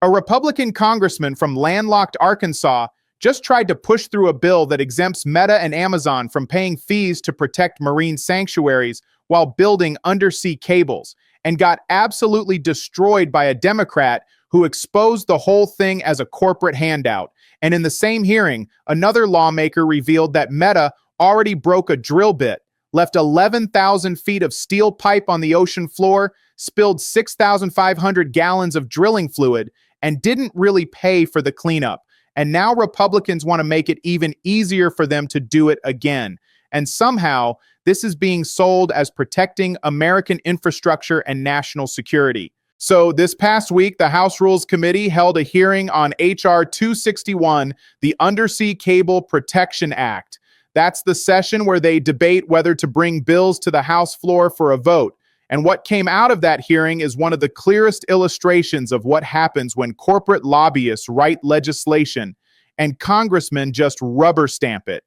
A Republican congressman from landlocked Arkansas just tried to push through a bill that exempts Meta and Amazon from paying fees to protect marine sanctuaries while building undersea cables, and got absolutely destroyed by a Democrat who exposed the whole thing as a corporate handout. And in the same hearing, another lawmaker revealed that Meta already broke a drill bit, left 11,000 feet of steel pipe on the ocean floor, spilled 6,500 gallons of drilling fluid, and didn't really pay for the cleanup. And now Republicans want to make it even easier for them to do it again. And somehow, this is being sold as protecting American infrastructure and national security. So this past week, the House Rules Committee held a hearing on H.R. 261, the Undersea Cable Protection Act. That's the session where they debate whether to bring bills to the House floor for a vote. And what came out of that hearing is one of the clearest illustrations of what happens when corporate lobbyists write legislation and congressmen just rubber stamp it.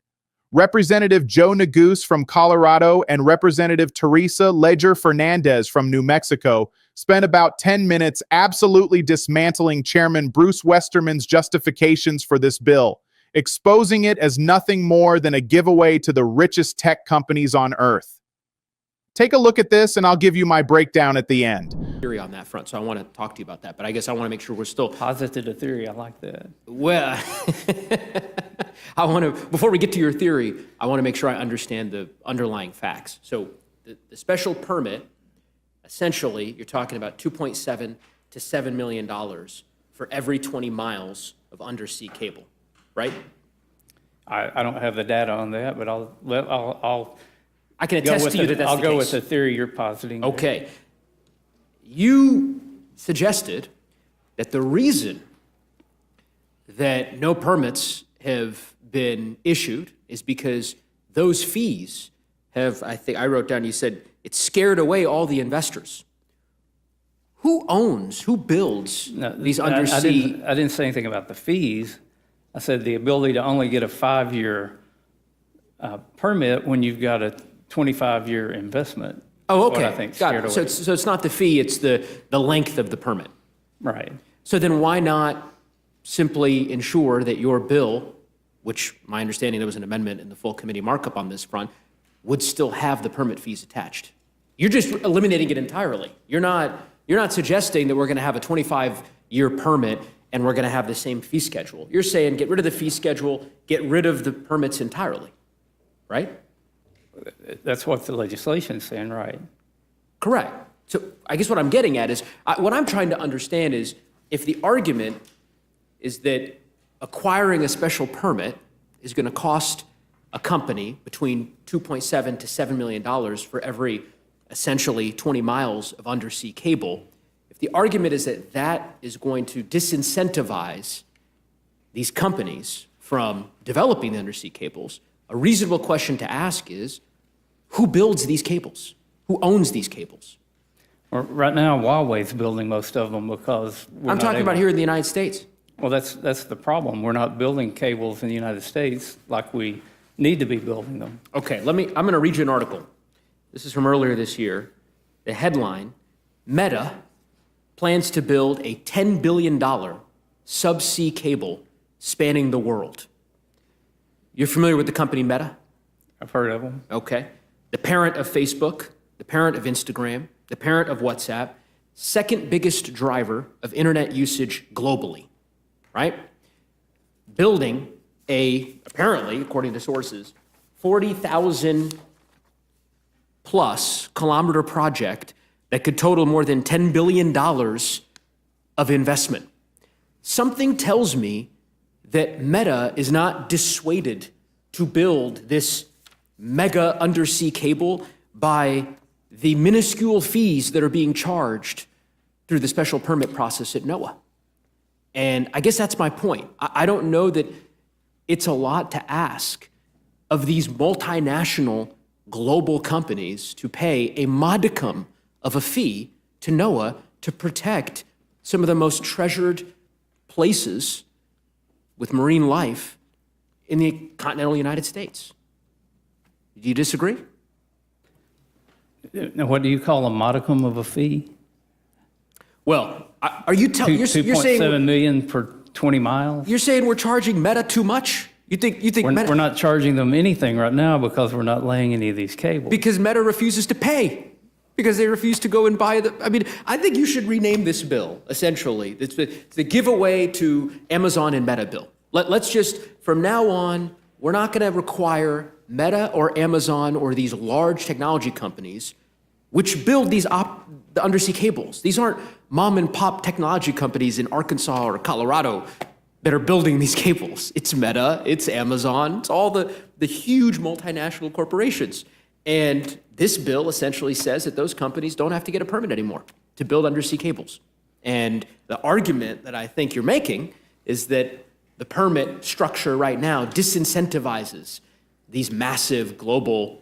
Representative Joeneguse from Colorado and Representative Teresa Leger Fernandez from New Mexico spent about 10 minutes absolutely dismantling Chairman Bruce Westerman's justifications for this bill, exposing it as nothing more than a giveaway to the richest tech companies on Earth. Take a look at this, and I'll give you my breakdown at the end. Theory on that front, so I want to talk to you about that, but I guess I want to make sure we're still posited a theory. I like that. Well, before we get to your theory, I want to make sure I understand the underlying facts. So the special permit, essentially, you're talking about $2.7 to $7 million for every 20 miles of undersea cable, right? I don't have the data on that, but I can attest to you that that's the case. I'll go with the theory you're positing. Okay. You suggested that the reason that no permits have been issued is because those fees have, I think I wrote down, you said, it scared away all the investors. Who builds these undersea? I didn't say anything about the fees. I said the ability to only get a 5-year permit when you've got a 25-year investment. Oh, okay. I think got it. So it's not the fee, it's the length of the permit. Right. So then why not simply ensure that your bill, which my understanding there was an amendment in the full committee markup on this front, would still have the permit fees attached? You're just eliminating it entirely. You're not suggesting that we're going to have a 25-year permit and we're going to have the same fee schedule. You're saying get rid of the fee schedule, get rid of the permits entirely, right? That's what the legislation is saying, right? Correct. So I guess what I'm getting at is, what I'm trying to understand is, if the argument is that acquiring a special permit is going to cost a company between $2.7 to $7 million for every essentially 20 miles of undersea cable, if the argument is that that is going to disincentivize these companies from developing the undersea cables, a reasonable question to ask is, who builds these cables? Who owns these cables? Well, right now, Huawei's building most of them because I'm talking about here in the United States. Well, that's the problem. We're not building cables in the United States like we need to be building them. Okay, I'm going to read you an article. This is from earlier this year. The headline, Meta plans to build a $10 billion subsea cable spanning the world. You're familiar with the company Meta? I've heard of them. Okay. The parent of Facebook, the parent of Instagram, the parent of WhatsApp, second biggest driver of internet usage globally, right? Building apparently, according to sources, 40,000 plus kilometer project that could total more than $10 billion of investment. Something tells me that Meta is not dissuaded to build this mega undersea cable by the minuscule fees that are being charged through the special permit process at NOAA. And I guess that's my point. I don't know that it's a lot to ask of these multinational global companies to pay a modicum of a fee to NOAA to protect some of the most treasured places with marine life in the continental United States. Do you disagree? Now, what do you call a modicum of a fee? Well, Are you telling, you're saying, 2.7 million per 20 miles? you're saying we're charging Meta too much? You think Meta? We're not charging them anything right now because we're not laying any of these cables. Because Meta refuses to pay. Because they refuse to go and buy I think you should rename this bill, essentially. It's the giveaway to Amazon and Meta bill. Let's just, from now on, we're not going to require Meta or Amazon or these large technology companies which build the undersea cables. These aren't mom and pop technology companies in Arkansas or Colorado that are building these cables. It's Meta, it's Amazon, it's all the huge multinational corporations. And this bill essentially says that those companies don't have to get a permit anymore to build undersea cables. And the argument that I think you're making is that the permit structure right now disincentivizes these massive global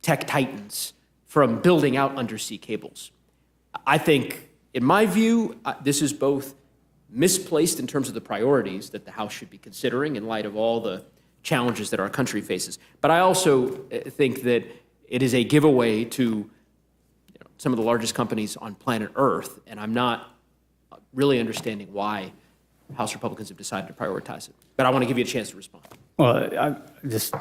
tech titans from building out undersea cables. I think, in my view, this is both misplaced in terms of the priorities that the House should be considering in light of all the challenges that our country faces. But I also think that it is a giveaway to some of the largest companies on planet Earth, and I'm not really understanding why House Republicans have decided to prioritize it. But I want to give you a chance to respond. Well, I just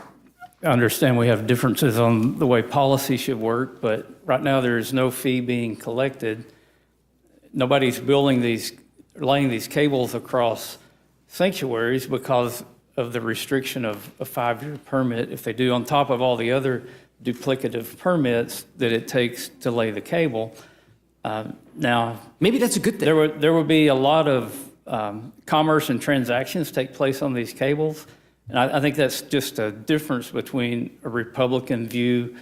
understand we have differences on the way policy should work, but right now there is no fee being collected. Nobody's laying these cables across sanctuaries because of the restriction of a 5-year permit, if they do, on top of all the other duplicative permits that it takes to lay the cable. Now, maybe that's a good thing. There will be a lot of commerce and transactions take place on these cables, and I think that's just a difference between a Republican view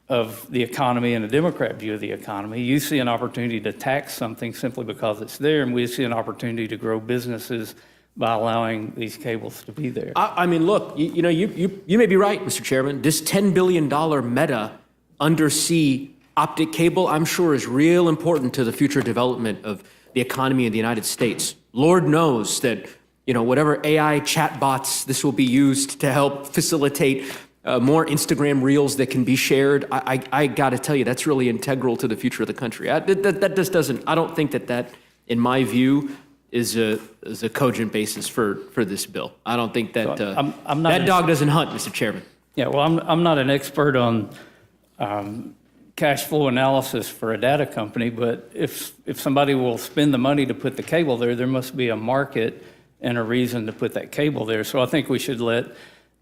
of the economy and a Democrat view of the economy. You see an opportunity to tax something simply because it's there, and we see an opportunity to grow businesses by allowing these cables to be there. I mean, look, you may be right, Mr. Chairman. This $10 billion Meta undersea optic cable, I'm sure, is real important to the future development of the economy in the United States. Lord knows that, whatever AI chatbots this will be used to help facilitate more Instagram reels that can be shared. I got to tell you, that's really integral to the future of the country. That just doesn't. I don't think that, in my view, is a cogent basis for this bill. I don't think that I'm not that dog doesn't hunt, Mr. Chairman. Yeah, well, I'm not an expert on cash flow analysis for a data company, but if somebody will spend the money to put the cable there must be a market and a reason to put that cable there. So I think we should let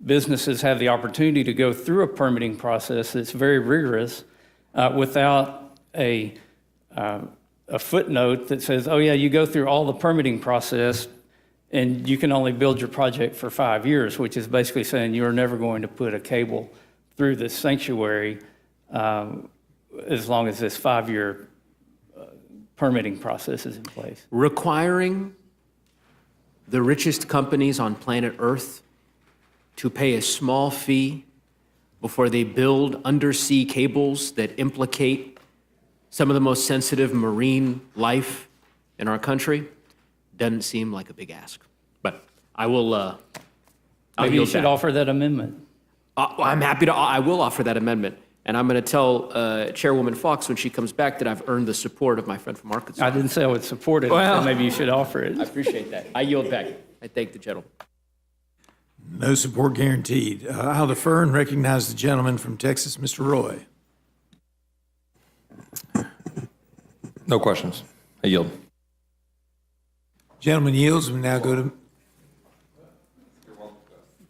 businesses have the opportunity to go through a permitting process that's very rigorous without a footnote that says, oh yeah, you go through all the permitting process and you can only build your project for 5 years, which is basically saying you're never going to put a cable through this sanctuary as long as this 5-year permitting process is in place. Requiring the richest companies on planet Earth to pay a small fee before they build undersea cables that implicate some of the most sensitive marine life in our country doesn't seem like a big ask. But I will. Maybe you should offer that amendment. I'm happy to. I will offer that amendment, and I'm going to tell Chairwoman Fox when she comes back that I've earned the support of my friend from Arkansas. I didn't say I would support it. Well, so maybe you should offer it. I appreciate that. I yield back. I thank the gentleman. No support guaranteed. I'll defer and recognize the gentleman from Texas, Mr. Roy. No questions. I yield. Gentleman yields. We now go to.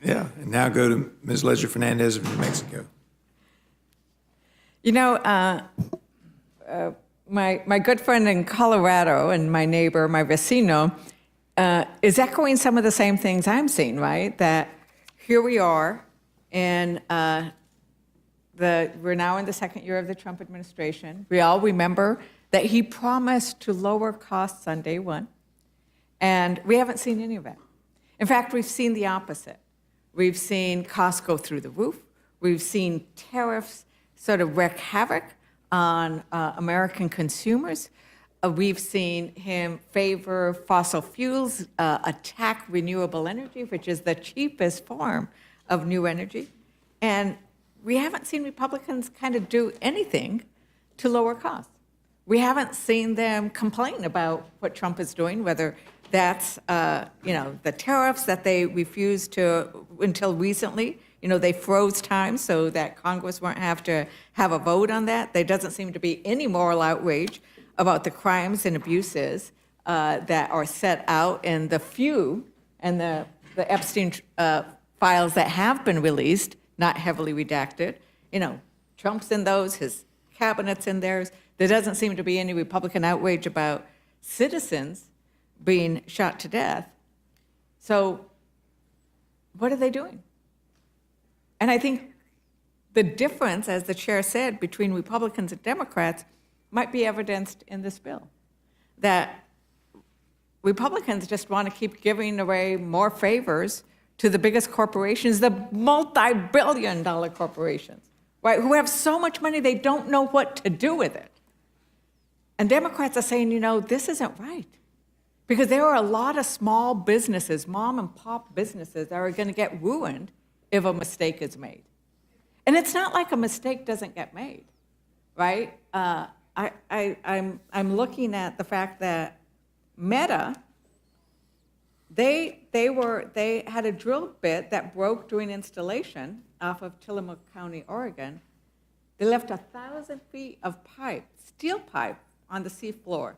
Yeah, and now go to Ms. Ledger Fernandez of New Mexico. My good friend in Colorado and my neighbor, my vecino, is echoing some of the same things I'm seeing, right? That here we are, and we're now in the second year of the Trump administration. We all remember that he promised to lower costs on day one, and we haven't seen any of it. In fact, we've seen the opposite. We've seen costs go through the roof. We've seen tariffs sort of wreak havoc on American consumers. We've seen him favor fossil fuels, attack renewable energy, which is the cheapest form of new energy. And we haven't seen Republicans kind of do anything to lower costs. We haven't seen them complain about what Trump is doing, whether that's, the tariffs that they refused to, until recently, they froze time so that Congress won't have to have a vote on that. There doesn't seem to be any moral outrage about the crimes and abuses that are set out in the few and the Epstein files that have been released, not heavily redacted. Trump's in those, his cabinet's in theirs. There doesn't seem to be any Republican outrage about citizens being shot to death. So what are they doing? And I think the difference, as the chair said, between Republicans and Democrats might be evidenced in this bill. That Republicans just want to keep giving away more favors to the biggest corporations, the multi-billion-dollar corporations, right, who have so much money they don't know what to do with it. And Democrats are saying, this isn't right. Because there are a lot of small businesses, mom and pop businesses, that are going to get ruined if a mistake is made. And it's not like a mistake doesn't get made, right? I'm looking at the fact that Meta, they had a drill bit that broke during installation off of Tillamook County, Oregon. They left 1,000 feet of pipe, steel pipe, on the seafloor.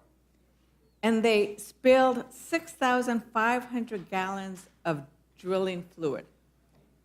And they spilled 6,500 gallons of drilling fluid.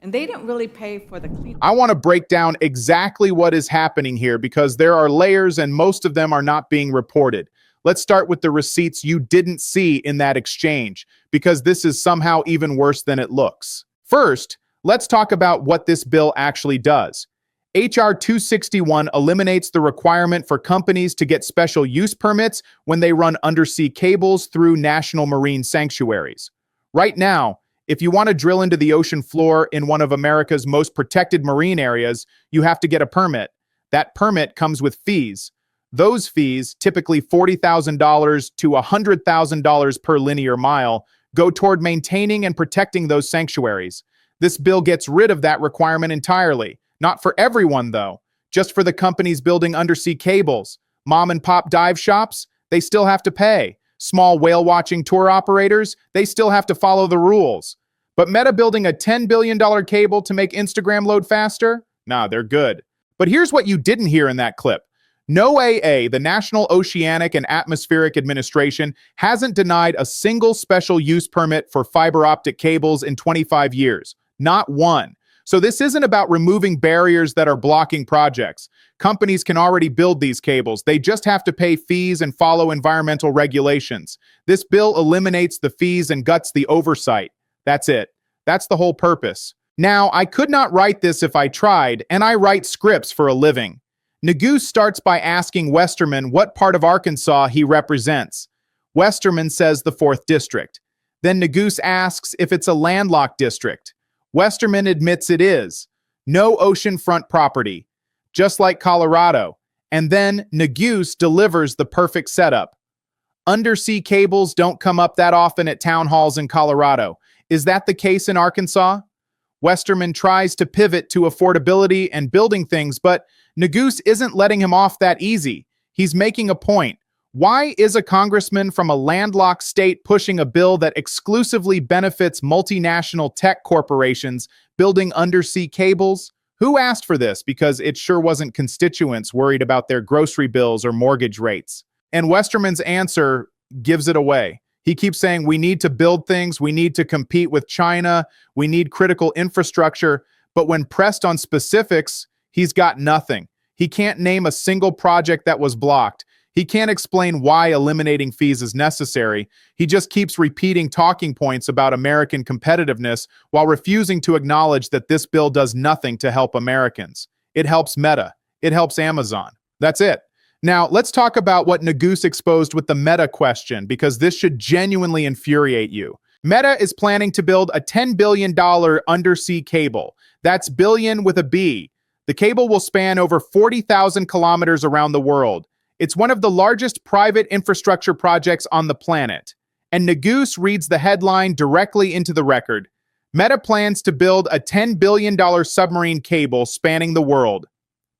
And they didn't really pay for the cleanup. I want to break down exactly what is happening here because there are layers and most of them are not being reported. Let's start with the receipts you didn't see in that exchange, because this is somehow even worse than it looks. First, let's talk about what this bill actually does. H.R. 261 eliminates the requirement for companies to get special use permits when they run undersea cables through national marine sanctuaries. Right now, if you want to drill into the ocean floor in one of America's most protected marine areas, you have to get a permit. That permit comes with fees. Those fees, typically $40,000 to $100,000 per linear mile, go toward maintaining and protecting those sanctuaries. This bill gets rid of that requirement entirely. Not for everyone, though. Just for the companies building undersea cables. Mom and pop dive shops, they still have to pay. Small whale-watching tour operators, they still have to follow the rules. But Meta building a $10 billion cable to make Instagram load faster? Nah, they're good. But here's what you didn't hear in that clip. NOAA, the National Oceanic and Atmospheric Administration, hasn't denied a single special use permit for fiber optic cables in 25 years. Not one. So this isn't about removing barriers that are blocking projects. Companies can already build these cables. They just have to pay fees and follow environmental regulations. This bill eliminates the fees and guts the oversight. That's it. That's the whole purpose. Now, I could not write this if I tried, and I write scripts for a living. Neguse starts by asking Westerman what part of Arkansas he represents. Westerman says the 4th District. Then Neguse asks if it's a landlocked district. Westerman admits it is. No oceanfront property. Just like Colorado. And then Neguse delivers the perfect setup. Undersea cables don't come up that often at town halls in Colorado. Is that the case in Arkansas? Westerman tries to pivot to affordability and building things, but Neguse isn't letting him off that easy. He's making a point. Why is a congressman from a landlocked state pushing a bill that exclusively benefits multinational tech corporations building undersea cables? Who asked for this? Because it sure wasn't constituents worried about their grocery bills or mortgage rates. And Westerman's answer gives it away. He keeps saying we need to build things, we need to compete with China, we need critical infrastructure, but when pressed on specifics, he's got nothing. He can't name a single project that was blocked. He can't explain why eliminating fees is necessary. He just keeps repeating talking points about American competitiveness while refusing to acknowledge that this bill does nothing to help Americans. It helps Meta. It helps Amazon. That's it. Now, let's talk about what Neguse exposed with the Meta question, because this should genuinely infuriate you. Meta is planning to build a $10 billion undersea cable. That's billion with a B. The cable will span over 40,000 kilometers around the world. It's one of the largest private infrastructure projects on the planet. And Neguse reads the headline directly into the record. Meta plans to build a $10 billion submarine cable spanning the world.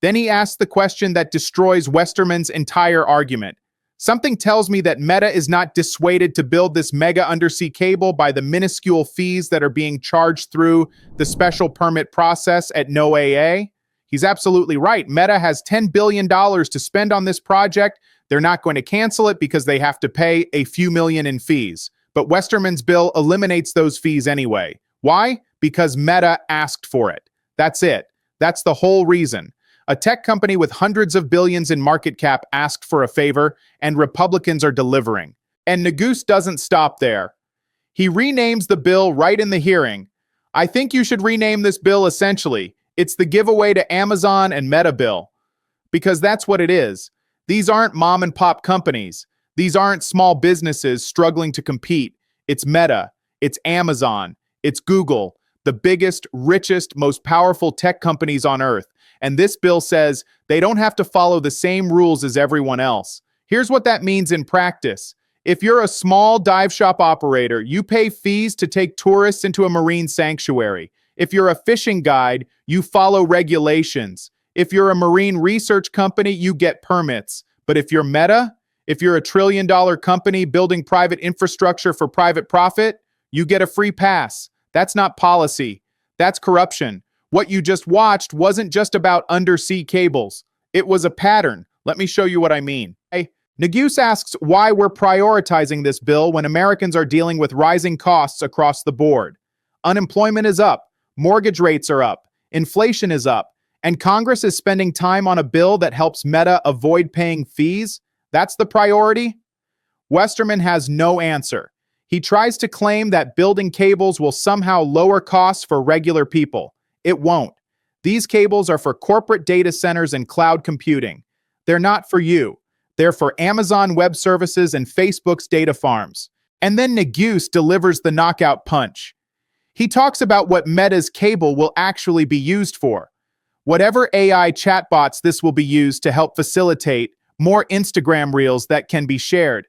Then he asks the question that destroys Westerman's entire argument. Something tells me that Meta is not dissuaded to build this mega undersea cable by the minuscule fees that are being charged through the special permit process at NOAA. He's absolutely right. Meta has $10 billion to spend on this project. They're not going to cancel it because they have to pay a few million in fees. But Westerman's bill eliminates those fees anyway. Why? Because Meta asked for it. That's it. That's the whole reason. A tech company with hundreds of billions in market cap asked for a favor, and Republicans are delivering. And Neguse doesn't stop there. He renames the bill right in the hearing. I think you should rename this bill essentially. It's the giveaway to Amazon and Meta bill. Because that's what it is. These aren't mom and pop companies. These aren't small businesses struggling to compete. It's Meta. It's Amazon. It's Google. The biggest, richest, most powerful tech companies on earth. And this bill says they don't have to follow the same rules as everyone else. Here's what that means in practice. If you're a small dive shop operator, you pay fees to take tourists into a marine sanctuary. If you're a fishing guide, you follow regulations. If you're a marine research company, you get permits. But if you're Meta, if you're a trillion-dollar company building private infrastructure for private profit, you get a free pass. That's not policy. That's corruption. What you just watched wasn't just about undersea cables. It was a pattern. Let me show you what I mean. Hey, Neguse asks why we're prioritizing this bill when Americans are dealing with rising costs across the board. Unemployment is up, mortgage rates are up, inflation is up, and Congress is spending time on a bill that helps Meta avoid paying fees? That's the priority? Westerman has no answer. He tries to claim that building cables will somehow lower costs for regular people. It won't. These cables are for corporate data centers and cloud computing. They're not for you. They're for Amazon Web Services and Facebook's data farms. And then Neguse delivers the knockout punch. He talks about what Meta's cable will actually be used for. Whatever AI chatbots this will be used to help facilitate more Instagram reels that can be shared.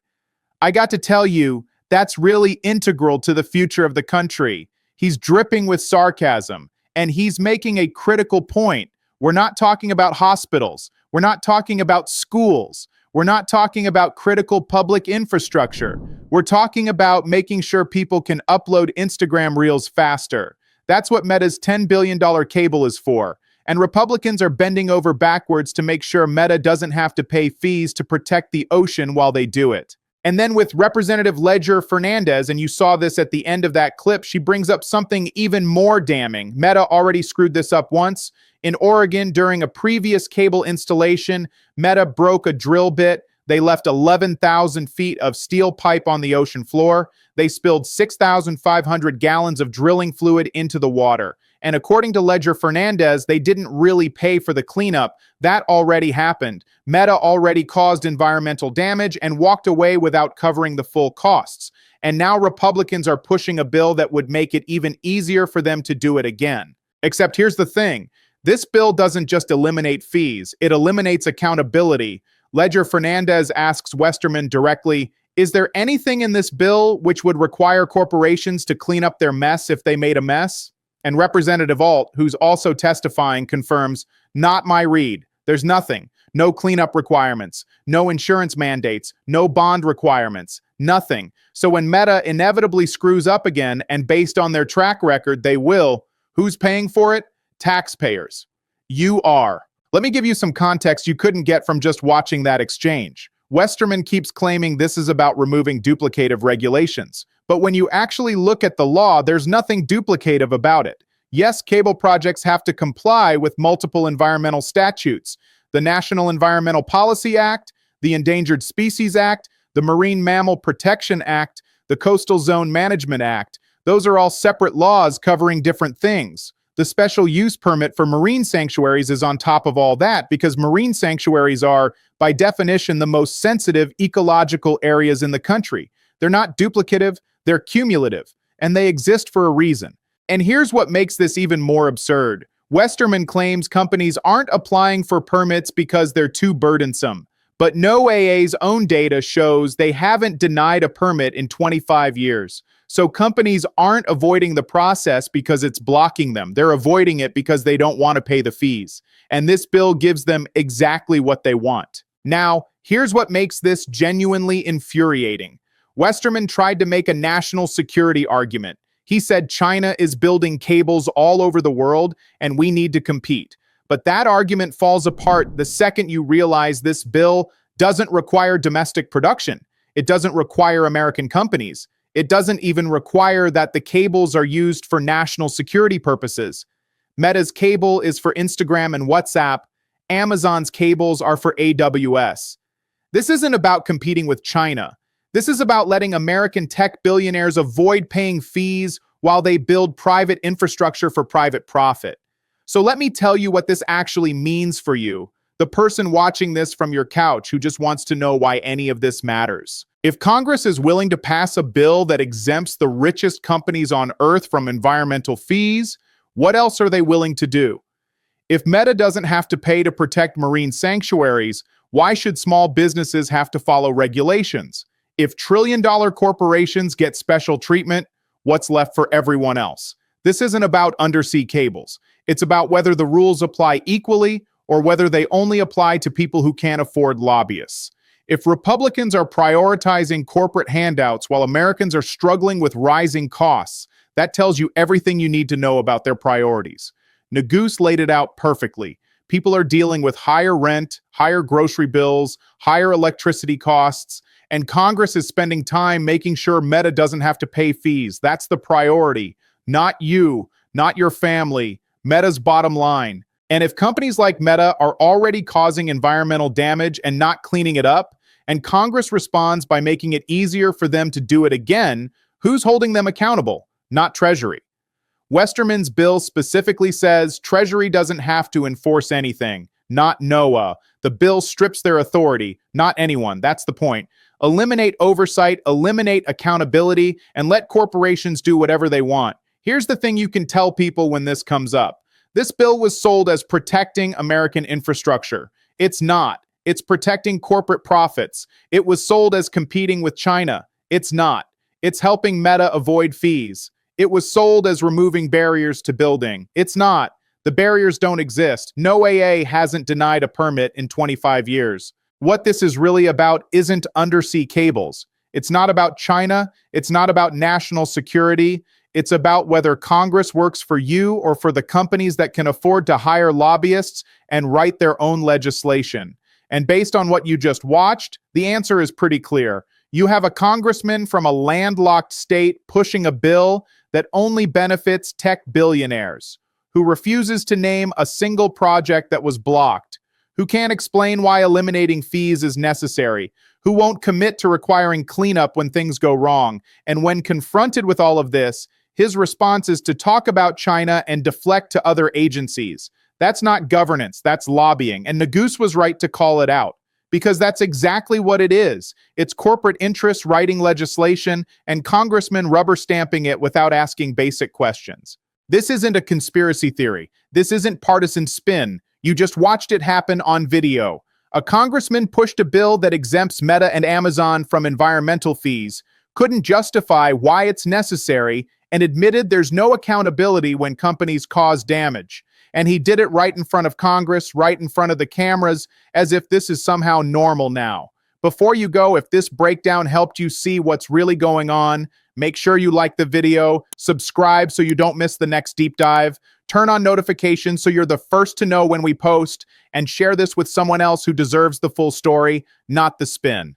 I got to tell you, that's really integral to the future of the country. He's dripping with sarcasm. And he's making a critical point. We're not talking about hospitals. We're not talking about schools. We're not talking about critical public infrastructure. We're talking about making sure people can upload Instagram reels faster. That's what Meta's $10 billion cable is for. And Republicans are bending over backwards to make sure Meta doesn't have to pay fees to protect the ocean while they do it. And then with Representative Ledger Fernandez, and you saw this at the end of that clip, she brings up something even more damning. Meta already screwed this up once. In Oregon, during a previous cable installation, Meta broke a drill bit. They left 11,000 feet of steel pipe on the ocean floor. They spilled 6,500 gallons of drilling fluid into the water. And according to Ledger Fernandez, they didn't really pay for the cleanup. That already happened. Meta already caused environmental damage and walked away without covering the full costs. And now Republicans are pushing a bill that would make it even easier for them to do it again. Except here's the thing. This bill doesn't just eliminate fees. It eliminates accountability. Ledger Fernandez asks Westerman directly, is there anything in this bill which would require corporations to clean up their mess if they made a mess? And Representative Alt, who's also testifying, confirms, not my read. There's nothing. No cleanup requirements, no insurance mandates, no bond requirements, nothing. So when Meta inevitably screws up again, and based on their track record, they will, who's paying for it? Taxpayers. You are. Let me give you some context you couldn't get from just watching that exchange. Westerman keeps claiming this is about removing duplicative regulations. But when you actually look at the law, there's nothing duplicative about it. Yes, cable projects have to comply with multiple environmental statutes. The National Environmental Policy Act, the Endangered Species Act, the Marine Mammal Protection Act, the Coastal Zone Management Act. Those are all separate laws covering different things. The special use permit for marine sanctuaries is on top of all that because marine sanctuaries are, by definition, the most sensitive ecological areas in the country. They're not duplicative, they're cumulative, and they exist for a reason. And here's what makes this even more absurd. Westerman claims companies aren't applying for permits because they're too burdensome, But NOAA's own data shows they haven't denied a permit in 25 years. So companies aren't avoiding the process because it's blocking them. They're avoiding it because they don't want to pay the fees. And this bill gives them exactly what they want. Now, here's what makes this genuinely infuriating. Westerman tried to make a national security argument. He said China is building cables all over the world and we need to compete. But that argument falls apart the second you realize this bill doesn't require domestic production. It doesn't require American companies. It doesn't even require that the cables are used for national security purposes. Meta's cable is for Instagram and WhatsApp. Amazon's cables are for AWS. This isn't about competing with China. This is about letting American tech billionaires avoid paying fees while they build private infrastructure for private profit. So let me tell you what this actually means for you, the person watching this from your couch who just wants to know why any of this matters. If Congress is willing to pass a bill that exempts the richest companies on Earth from environmental fees, what else are they willing to do? If Meta doesn't have to pay to protect marine sanctuaries, why should small businesses have to follow regulations? If trillion-dollar corporations get special treatment, what's left for everyone else? This isn't about undersea cables. It's about whether the rules apply equally or whether they only apply to people who can't afford lobbyists. If Republicans are prioritizing corporate handouts while Americans are struggling with rising costs, that tells you everything you need to know about their priorities. Neguse laid it out perfectly. People are dealing with higher rent, higher grocery bills, higher electricity costs, and Congress is spending time making sure Meta doesn't have to pay fees. That's the priority. Not you, not your family, Meta's bottom line. And if companies like Meta are already causing environmental damage and not cleaning it up, and Congress responds by making it easier for them to do it again, who's holding them accountable? Not Treasury. Westerman's bill specifically says Treasury doesn't have to enforce anything, not NOAA. The bill strips their authority, not anyone. That's the point. Eliminate oversight, eliminate accountability, and let corporations do whatever they want. Here's the thing you can tell people when this comes up. This bill was sold as protecting American infrastructure. It's not. It's protecting corporate profits. It was sold as competing with China. It's not. It's helping Meta avoid fees. It was sold as removing barriers to building. It's not. The barriers don't exist. NOAA hasn't denied a permit in 25 years. What this is really about isn't undersea cables. It's not about China. It's not about national security. It's about whether Congress works for you or for the companies that can afford to hire lobbyists and write their own legislation. And based on what you just watched, the answer is pretty clear. You have a congressman from a landlocked state pushing a bill that only benefits tech billionaires, who refuses to name a single project that was blocked, who can't explain why eliminating fees is necessary, who won't commit to requiring cleanup when things go wrong. And when confronted with all of this, his response is to talk about China and deflect to other agencies. That's not governance, that's lobbying. And Neguse was right to call it out, because that's exactly what it is. It's corporate interests writing legislation and congressmen rubber stamping it without asking basic questions. This isn't a conspiracy theory. This isn't partisan spin. You just watched it happen on video. A congressman pushed a bill that exempts Meta and Amazon from environmental fees, couldn't justify why it's necessary, and admitted there's no accountability when companies cause damage. And he did it right in front of Congress, right in front of the cameras, as if this is somehow normal now. Before you go, if this breakdown helped you see what's really going on, make sure you like the video, subscribe so you don't miss the next deep dive, turn on notifications so you're the first to know when we post, and share this with someone else who deserves the full story, not the spin.